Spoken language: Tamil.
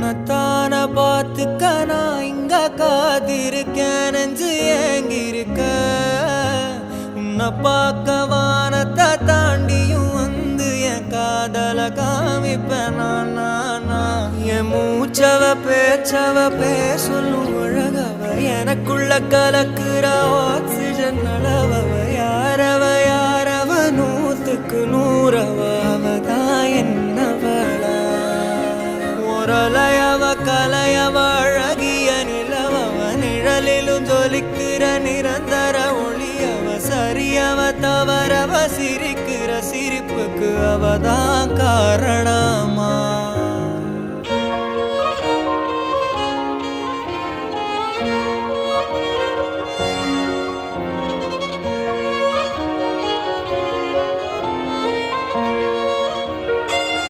உன்னத்தான பார்த்துக்க நான் இங்க காத்திருக்கேன் நெஞ்சு ஏங்கிருக்க உன்னை பார்க்க வானத்தை தாண்டியும் வந்து என் காதல காமிப்பேன் என் மூச்சவ பேச்சவ பேசலும் அழகவ எனக்குள்ள கலக்குற ஆக்சிஜன் அளவவ யாரவ நூத்துக்கு நூறவ அவதான் என்னவளா ஒரலையவ கலையவ அழகிய நிலவவ நிழலிலும் ஜொலிக்கிற நிரந்தர ஒளியவ சரியவ தவறவ சிரிக்கிற சிரிப்புக்கு அவதான் காரணம்